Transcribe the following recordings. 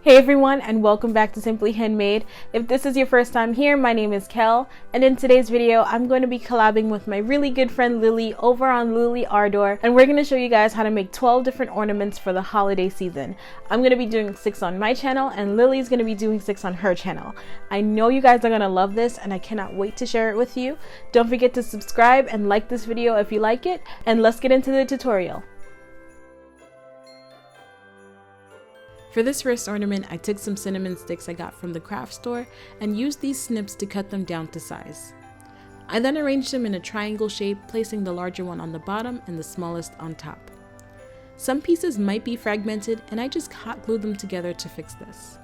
Hey everyone, and welcome back to Simply Handmade. If this is your first time here, my name is Kell, and in today's video I'm going to be collabing with my really good friend Lily over on Lily Ardor, and we're going to show you guys how to make 12 different ornaments for the holiday season. I'm going to be doing 6 on my channel, and Lily's going to be doing 6 on her channel. I know you guys are going to love this, and I cannot wait to share it with you. Don't forget to subscribe and like this video if you like it, and let's get into the tutorial. For this first ornament, I took some cinnamon sticks I got from the craft store and used these snips to cut them down to size. I then arranged them in a triangle shape, placing the larger one on the bottom and the smallest on top. Some pieces might be fragmented, and I just hot glued them together to fix this.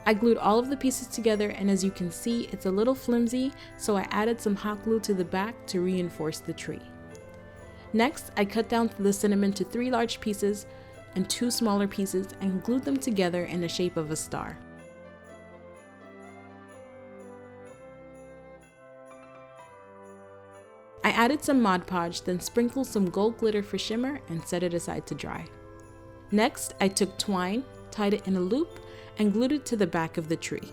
I glued all of the pieces together, and as you can see, it's a little flimsy, so I added some hot glue to the back to reinforce the tree. Next, I cut down the cinnamon to 3 large pieces and 2 smaller pieces and glued them together in the shape of a star. I added some Mod Podge, then sprinkled some gold glitter for shimmer and set it aside to dry. Next, I took twine, tied it in a loop, and glued it to the back of the tree.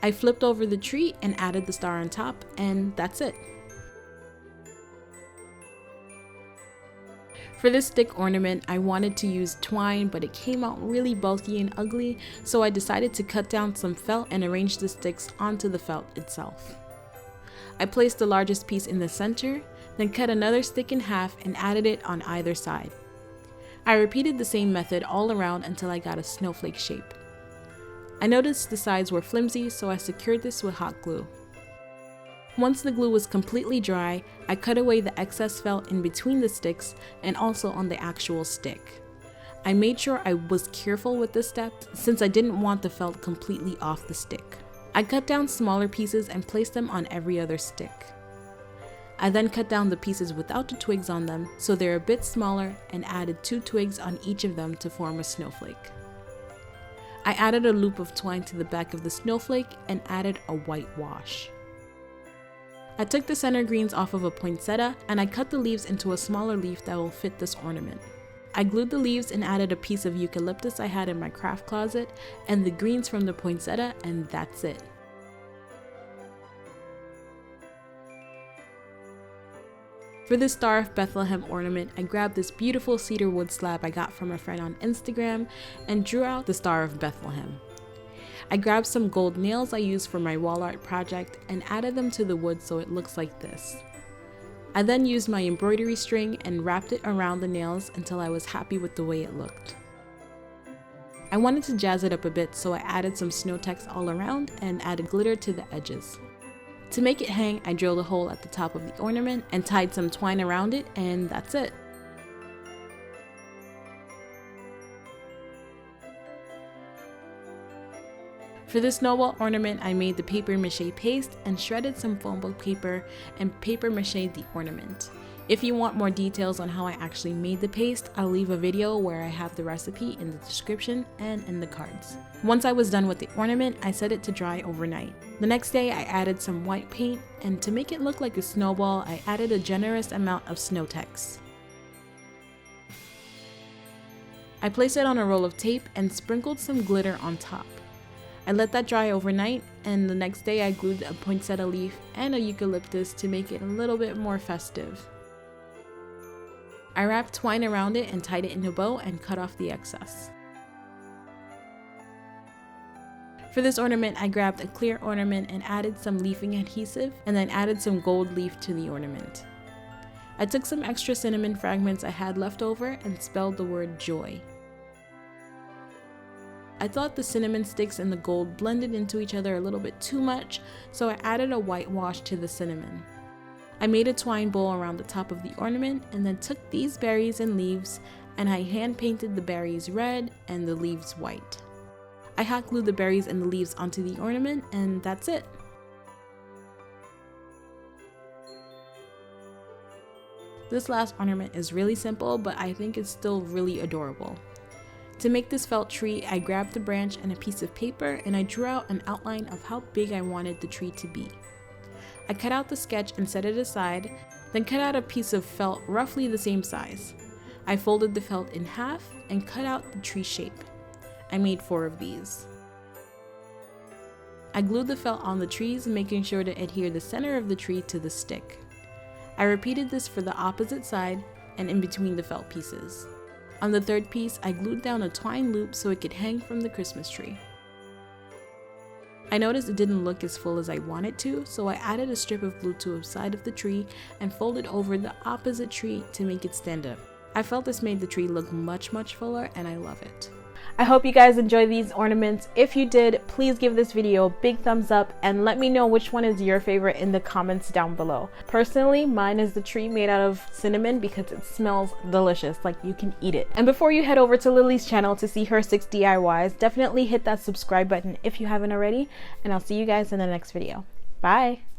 I flipped over the tree and added the star on top, and that's it. For this stick ornament, I wanted to use twine, but it came out really bulky and ugly, so I decided to cut down some felt and arrange the sticks onto the felt itself. I placed the largest piece in the center, then cut another stick in half and added it on either side. I repeated the same method all around until I got a snowflake shape. I noticed the sides were flimsy, so I secured this with hot glue. Once the glue was completely dry, I cut away the excess felt in between the sticks and also on the actual stick. I made sure I was careful with this step since I didn't want the felt completely off the stick. I cut down smaller pieces and placed them on every other stick. I then cut down the pieces without the twigs on them so they're a bit smaller and added 2 twigs on each of them to form a snowflake. I added a loop of twine to the back of the snowflake and added a white wash. I took the center greens off of a poinsettia and I cut the leaves into a smaller leaf that will fit this ornament. I glued the leaves and added a piece of eucalyptus I had in my craft closet and the greens from the poinsettia, and that's it. For this Star of Bethlehem ornament, I grabbed this beautiful cedar wood slab I got from a friend on Instagram and drew out the Star of Bethlehem. I grabbed some gold nails I used for my wall art project and added them to the wood so it looks like this. I then used my embroidery string and wrapped it around the nails until I was happy with the way it looked. I wanted to jazz it up a bit, so I added some snow text all around and added glitter to the edges. To make it hang, I drilled a hole at the top of the ornament and tied some twine around it, and that's it. For this snowball ornament, I made the paper mache paste and shredded some foam book paper and paper mache the ornament. If you want more details on how I actually made the paste, I'll leave a video where I have the recipe in the description and in the cards. Once I was done with the ornament, I set it to dry overnight. The next day, I added some white paint, and to make it look like a snowball, I added a generous amount of snow text. I placed it on a roll of tape and sprinkled some glitter on top. I let that dry overnight, and the next day I glued a poinsettia leaf and a eucalyptus to make it a little bit more festive. I wrapped twine around it and tied it in a bow and cut off the excess. For this ornament, I grabbed a clear ornament and added some leafing adhesive, and then added some gold leaf to the ornament. I took some extra cinnamon fragments I had left over and spelled the word joy. I thought the cinnamon sticks and the gold blended into each other a little bit too much, so I added a whitewash to the cinnamon. I made a twine bowl around the top of the ornament and then took these berries and leaves and I hand painted the berries red and the leaves white. I hot glued the berries and the leaves onto the ornament, and that's it. This last ornament is really simple, but I think it's still really adorable. To make this felt tree, I grabbed the branch and a piece of paper and I drew out an outline of how big I wanted the tree to be. I cut out the sketch and set it aside, Then cut out a piece of felt roughly the same size. I folded the felt in half and cut out the tree shape. I made 4 of these. I glued the felt on the trees, making sure to adhere the center of the tree to the stick. I repeated this for the opposite side and in between the felt pieces. On the 3rd piece, I glued down a twine loop so it could hang from the Christmas tree. I noticed it didn't look as full as I wanted to, so I added a strip of glue to a side of the tree and folded over the opposite tree to make it stand up. I felt this made the tree look much fuller, and I love it. I hope you guys enjoy these ornaments. If you did, please give this video a big thumbs up and let me know which one is your favorite in the comments down below. Personally, mine is the tree made out of cinnamon because it smells delicious, like you can eat it. And before you head over to Lily's channel to see her 6 DIYs, definitely hit that subscribe button if you haven't already, and I'll see you guys in the next video. Bye!